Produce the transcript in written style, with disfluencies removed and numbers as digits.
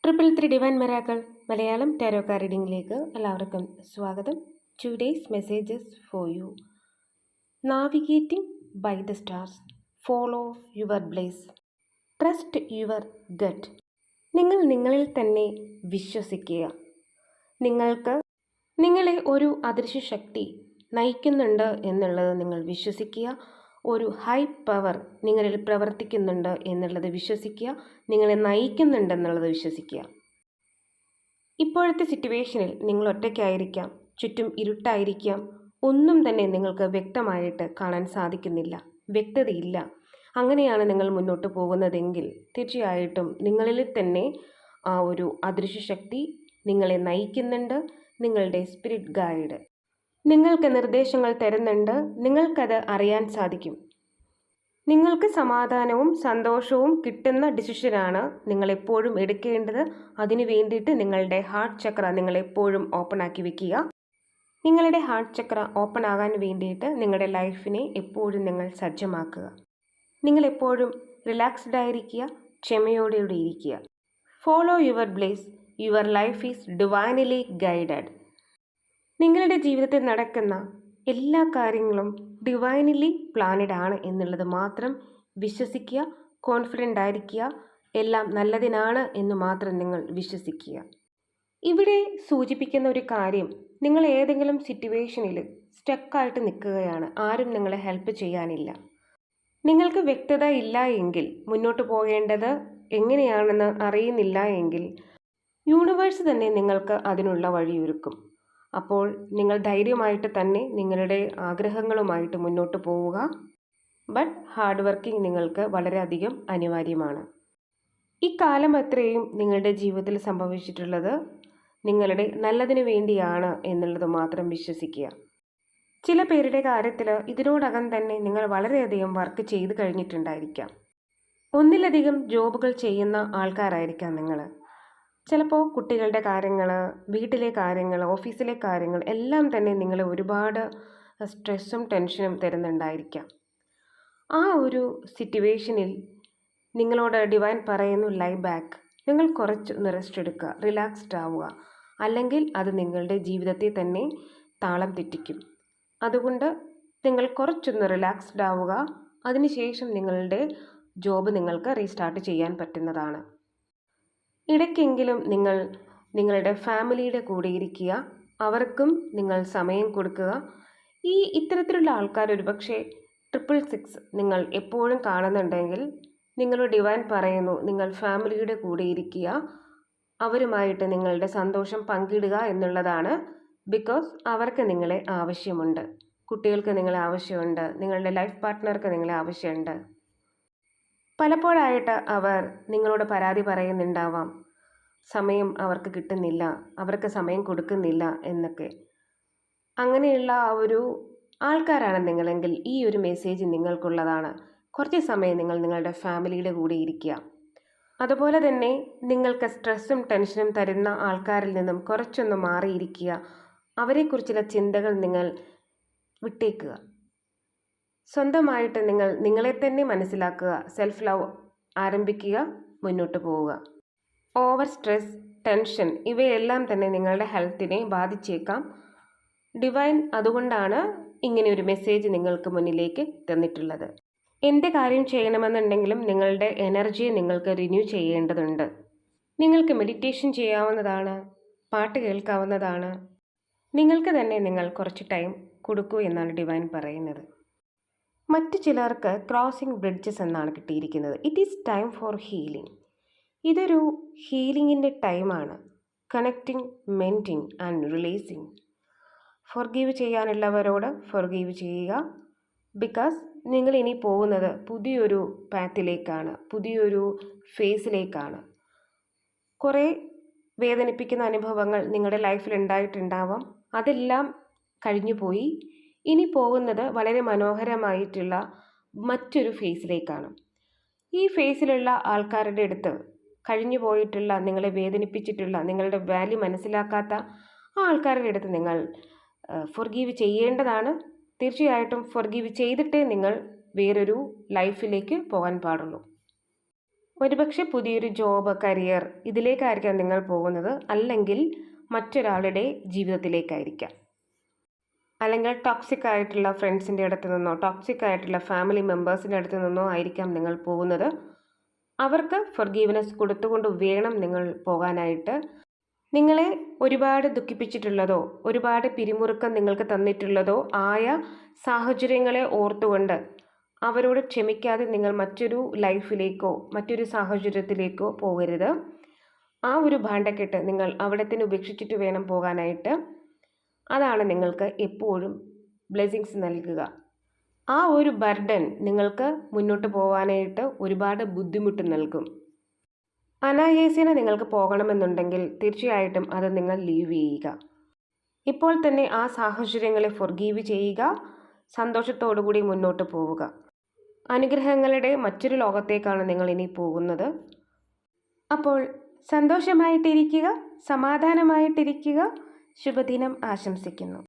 Triple three divine miracles Malayalam tarot card റീഡിംഗിലേക്ക് എല്ലാവർക്കും സ്വാഗതം. Today's messages for you. Navigating by the stars. Follow your bliss. Trust your gut. നിങ്ങൾ നിങ്ങളിൽ തന്നെ വിശ്വസിക്കുക. നിങ്ങളെ ഒരു അദൃശ്യ ശക്തി നയിക്കുന്നുണ്ട് എന്നുള്ളത് നിങ്ങൾ വിശ്വസിക്കുക. ഒരു ഹൈ പവർ നിങ്ങളിൽ പ്രവർത്തിക്കുന്നുണ്ട് എന്നുള്ളത് വിശ്വസിക്കുക. നിങ്ങളെ നയിക്കുന്നുണ്ടെന്നുള്ളത് വിശ്വസിക്കുക. ഇപ്പോഴത്തെ സിറ്റുവേഷനിൽ നിങ്ങൾ ഒറ്റയ്ക്കായിരിക്കാം, ചുറ്റും ഇരുട്ടായിരിക്കാം, ഒന്നും തന്നെ നിങ്ങൾക്ക് വ്യക്തമായിട്ട് കാണാൻ സാധിക്കുന്നില്ല, വ്യക്തതയില്ല. അങ്ങനെയാണ് നിങ്ങൾ മുന്നോട്ട് പോകുന്നതെങ്കിൽ തീർച്ചയായിട്ടും നിങ്ങളിൽ തന്നെ ആ ഒരു അദൃശ്യ ശക്തി നിങ്ങളെ നയിക്കുന്നുണ്ട്. നിങ്ങളുടെ സ്പിരിറ്റ് ഗൈഡ് നിങ്ങൾക്ക് നിർദ്ദേശങ്ങൾ തരുന്നുണ്ട്. നിങ്ങൾക്കത് അറിയാൻ സാധിക്കും. നിങ്ങൾക്ക് സമാധാനവും സന്തോഷവും കിട്ടുന്ന ഡിസിഷനാണ് നിങ്ങളെപ്പോഴും എടുക്കേണ്ടത്. അതിനു വേണ്ടിയിട്ട് നിങ്ങളുടെ ഹാർട്ട് ചക്ര നിങ്ങളെപ്പോഴും ഓപ്പൺ ആക്കി വെക്കുക. നിങ്ങളുടെ ഹാർട്ട് ചക്ര ഓപ്പൺ ആകാൻ വേണ്ടിയിട്ട് നിങ്ങളുടെ ലൈഫിനെ എപ്പോഴും നിങ്ങൾ സജ്ജമാക്കുക. നിങ്ങളെപ്പോഴും റിലാക്സ്ഡ് ആയിരിക്കുക, ക്ഷമയോടെ ഇരിക്കുക. Follow your bliss. Your life is divinely guided. നിങ്ങളുടെ ജീവിതത്തിൽ നടക്കുന്ന എല്ലാ കാര്യങ്ങളും ഡിവൈനലി പ്ലാനഡ് ആണ് എന്നുള്ളത് മാത്രം വിശ്വസിക്കുക. കോൺഫിഡൻ്റ് ആയിരിക്കുക. എല്ലാം നല്ലതിനാണ് എന്ന് മാത്രം നിങ്ങൾ വിശ്വസിക്കുക. ഇവിടെ സൂചിപ്പിക്കുന്ന ഒരു കാര്യം, നിങ്ങൾ ഏതെങ്കിലും സിറ്റുവേഷനിൽ സ്റ്റക്കായിട്ട് നിൽക്കുകയാണ്. ആരും നിങ്ങളെ ഹെൽപ്പ് ചെയ്യാനില്ല. നിങ്ങൾക്ക് വ്യക്തത ഇല്ല എങ്കിൽ, മുന്നോട്ട് പോകേണ്ടത് എങ്ങനെയാണെന്ന് അറിയുന്നില്ല എങ്കിൽ യൂണിവേഴ്സ് തന്നെ നിങ്ങൾക്ക് അതിനുള്ള വഴിയൊരുക്കും. അപ്പോൾ നിങ്ങൾ ധൈര്യമായിട്ട് തന്നെ നിങ്ങളുടെ ആഗ്രഹങ്ങളുമായിട്ട് മുന്നോട്ട് പോവുക. ബട്ട് ഹാർഡ് വർക്കിംഗ് നിങ്ങൾക്ക് വളരെയധികം അനിവാര്യമാണ്. ഈ കാലം അത്രയും നിങ്ങളുടെ ജീവിതത്തിൽ സംഭവിച്ചിട്ടുള്ളത് നിങ്ങളുടെ നല്ലതിന് വേണ്ടിയാണ് എന്നുള്ളത് മാത്രം വിശ്വസിക്കുക. ചില പേരുടെ കാര്യത്തിൽ ഇതിനോടകം തന്നെ നിങ്ങൾ വളരെയധികം വർക്ക് ചെയ്ത് കഴിഞ്ഞിട്ടുണ്ടായിരിക്കാം. ഒന്നിലധികം ജോബുകൾ ചെയ്യുന്ന ആൾക്കാരായിരിക്കാം നിങ്ങൾ. ചിലപ്പോൾ കുട്ടികളുടെ കാര്യങ്ങൾ, വീട്ടിലെ കാര്യങ്ങൾ, ഓഫീസിലെ കാര്യങ്ങൾ എല്ലാം തന്നെ നിങ്ങളെ ഒരുപാട് സ്ട്രെസ്സും ടെൻഷനും തരുന്നുണ്ടായിരിക്കാം. ആ ഒരു സിറ്റുവേഷനിൽ നിങ്ങളോട് ഡിവൈൻ പറയുന്നു, ലൈ ബാക്ക്. നിങ്ങൾ കുറച്ച് റെസ്റ്റ് എടുക്കുക, റിലാക്സ്ഡ് ആവുക. അല്ലെങ്കിൽ അത് നിങ്ങളുടെ ജീവിതത്തെ തന്നെ താളം തെറ്റിക്കും. അതുകൊണ്ട് നിങ്ങൾ കുറച്ചൊന്ന് റിലാക്സ്ഡ് ആവുക. അതിനുശേഷം നിങ്ങളുടെ ജോബ് നിങ്ങൾക്ക് റീസ്റ്റാർട്ട് ചെയ്യാൻ പറ്റുന്നതാണ്. ഇടയ്ക്കെങ്കിലും നിങ്ങൾ നിങ്ങളുടെ ഫാമിലിയുടെ കൂടെ ഇരിക്കുക. അവർക്കും നിങ്ങൾ സമയം കൊടുക്കുക. ഇത്തരത്തിലുള്ള ആൾക്കാർ ഒരുപക്ഷെ 666 നിങ്ങൾ എപ്പോഴും കാണുന്നുണ്ടെങ്കിൽ നിങ്ങളോട് ഡിവൈൻ പറയുന്നു, നിങ്ങൾ ഫാമിലിയുടെ കൂടെ ഇരിക്കുക, അവരുമായിട്ട് നിങ്ങളുടെ സന്തോഷം പങ്കിടുക എന്നുള്ളതാണ്. ബിക്കോസ് അവർക്ക് നിങ്ങളെ ആവശ്യമുണ്ട്. കുട്ടികൾക്ക് നിങ്ങളെ ആവശ്യമുണ്ട്. നിങ്ങളുടെ ലൈഫ് പാർട്ട്ണർക്ക് നിങ്ങളെ ആവശ്യമുണ്ട്. പലപ്പോഴായിട്ട് അവർ നിങ്ങളോട് പരാതി പറയുന്നുണ്ടാവാം, സമയം അവർക്ക് കിട്ടുന്നില്ല, അവർക്ക് സമയം കൊടുക്കുന്നില്ല എന്നൊക്കെ. അങ്ങനെയുള്ള ആ ഒരു ആൾക്കാരാണ് നിങ്ങളെങ്കിൽ ഈ ഒരു മെസ്സേജ് നിങ്ങൾക്കുള്ളതാണ്. കുറച്ച് സമയം നിങ്ങൾ നിങ്ങളുടെ ഫാമിലിയുടെ കൂടെ ഇരിക്കുക. അതുപോലെ തന്നെ നിങ്ങൾക്ക് സ്ട്രെസ്സും ടെൻഷനും തരുന്ന ആൾക്കാരിൽ നിന്നും കുറച്ചൊന്ന് മാറിയിരിക്കുക. അവരെക്കുറിച്ചുള്ള ചിന്തകൾ നിങ്ങൾ വിട്ടേക്കുക. സ്വന്തമായിട്ട് നിങ്ങൾ നിങ്ങളെ തന്നെ മനസ്സിലാക്കുക. സെൽഫ് ലവ് ആരംഭിക്കുക. മുന്നോട്ട് പോവുക. ഓവർ സ്ട്രെസ്, ടെൻഷൻ ഇവയെല്ലാം തന്നെ നിങ്ങളുടെ ഹെൽത്തിനെ ബാധിച്ചേക്കാം. ഡിവൈൻ അതുകൊണ്ടാണ് ഇങ്ങനെ ഒരു മെസ്സേജ് നിങ്ങൾക്ക് മുന്നിലേക്ക് തന്നിട്ടുള്ളത്. എന്ത് കാര്യം ചെയ്യണമെന്നുണ്ടെങ്കിലും നിങ്ങളുടെ എനർജിയെ നിങ്ങൾക്ക് റിന്യൂ ചെയ്യേണ്ടതുണ്ട്. നിങ്ങൾക്ക് മെഡിറ്റേഷൻ ചെയ്യാവുന്നതാണ്, പാട്ട് കേൾക്കാവുന്നതാണ്. നിങ്ങൾക്ക് തന്നെ നിങ്ങൾ കുറച്ച് ടൈം കൊടുക്കൂ എന്നാണ് ഡിവൈൻ പറയുന്നത്. മറ്റു ചിലർക്ക് ക്രോസിംഗ് ബ്രിഡ്ജസ് എന്നാണ് കിട്ടിയിരിക്കുന്നത്. It is time for healing. ഇതൊരു ഹീലിങ്ങിൻ്റെ ടൈമാണ്. Connecting, mending and releasing. Forgive ചെയ്യാനുള്ളവരോട് ഫൊർഗീവ് ചെയ്യുക. ബിക്കോസ് നിങ്ങൾ ഇനി പോകുന്നത് പുതിയൊരു പാത്തിലേക്കാണ്, പുതിയൊരു ഫേസിലേക്കാണ്. കുറേ വേദനിപ്പിക്കുന്ന അനുഭവങ്ങൾ നിങ്ങളുടെ ലൈഫിൽ ഉണ്ടായിട്ടുണ്ടാവാം. അതെല്ലാം കഴിഞ്ഞു പോയി. ഇനി പോകുന്നത് വളരെ മനോഹരമായിട്ടുള്ള മറ്റൊരു ഫേസിലേക്കാണ്. ഈ ഫേസിലുള്ള ആൾക്കാരുടെ അടുത്ത്, കഴിഞ്ഞു പോയിട്ടുള്ള, നിങ്ങളെ വേദനിപ്പിച്ചിട്ടുള്ള, നിങ്ങളുടെ വാല്യൂ മനസ്സിലാക്കാത്ത ആ ആൾക്കാരുടെ അടുത്ത് നിങ്ങൾ ഫൊർഗീവ് ചെയ്യേണ്ടതാണ്. തീർച്ചയായിട്ടും ഫൊർഗീവ് ചെയ്തിട്ടേ നിങ്ങൾ വേറൊരു ലൈഫിലേക്ക് പോകാൻ പാടുള്ളൂ. ഒരുപക്ഷെ പുതിയൊരു ജോബ്, കരിയർ ഇതിലേക്കായിരിക്കാം നിങ്ങൾ പോകുന്നത്, അല്ലെങ്കിൽ മറ്റൊരാളുടെ ജീവിതത്തിലേക്കായിരിക്കാം. അല്ലെങ്കിൽ ടോക്സിക് ആയിട്ടുള്ള ഫ്രണ്ട്സിൻ്റെ അടുത്ത് നിന്നോ ടോക്സിക് ആയിട്ടുള്ള ഫാമിലി മെമ്പേഴ്സിൻ്റെ അടുത്ത് നിന്നോ ആയിരിക്കാം നിങ്ങൾ പോകുന്നത്. അവർക്ക് ഫൊർഗീവ്നെസ് കൊടുത്തുകൊണ്ട് വേണം നിങ്ങൾ പോകാനായിട്ട്. നിങ്ങളെ ഒരുപാട് ദുഃഖിപ്പിച്ചിട്ടുള്ളതോ ഒരുപാട് പിരിമുറുക്കം നിങ്ങൾക്ക് തന്നിട്ടുള്ളതോ ആയ സാഹചര്യങ്ങളെ ഓർത്തുകൊണ്ട് അവരോട് ക്ഷമിക്കാതെ നിങ്ങൾ മറ്റൊരു ലൈഫിലേക്കോ മറ്റൊരു സാഹചര്യത്തിലേക്കോ പോകരുത്. ആ ഒരു ഭാണ്ഡക്കെട്ട് നിങ്ങൾ അവിടെ തന്നെ ഉപേക്ഷിച്ചിട്ട് വേണം പോകാനായിട്ട്. അതാണ് നിങ്ങൾക്ക് എപ്പോഴും ബ്ലെസ്സിങ്സ് നൽകുക. ആ ഒരു ബർഡൻ നിങ്ങൾക്ക് മുന്നോട്ട് പോകാനായിട്ട് ഒരുപാട് ബുദ്ധിമുട്ട് നൽകും. അനായാസേന നിങ്ങൾക്ക് പോകണമെന്നുണ്ടെങ്കിൽ തീർച്ചയായിട്ടും അത് നിങ്ങൾ ലീവ് ചെയ്യുക. ഇപ്പോൾ തന്നെ ആ സാഹചര്യങ്ങളെ ഫൊർഗീവ് ചെയ്യുക. സന്തോഷത്തോടുകൂടി മുന്നോട്ട് പോവുക. അനുഗ്രഹങ്ങളുടെ മറ്റൊരു ലോകത്തേക്കാണ് നിങ്ങൾ ഇനി പോകുന്നത്. അപ്പോൾ സന്തോഷമായിട്ടിരിക്കുക, സമാധാനമായിട്ടിരിക്കുക. ശുഭദിനം ആശംസിക്കുന്നു.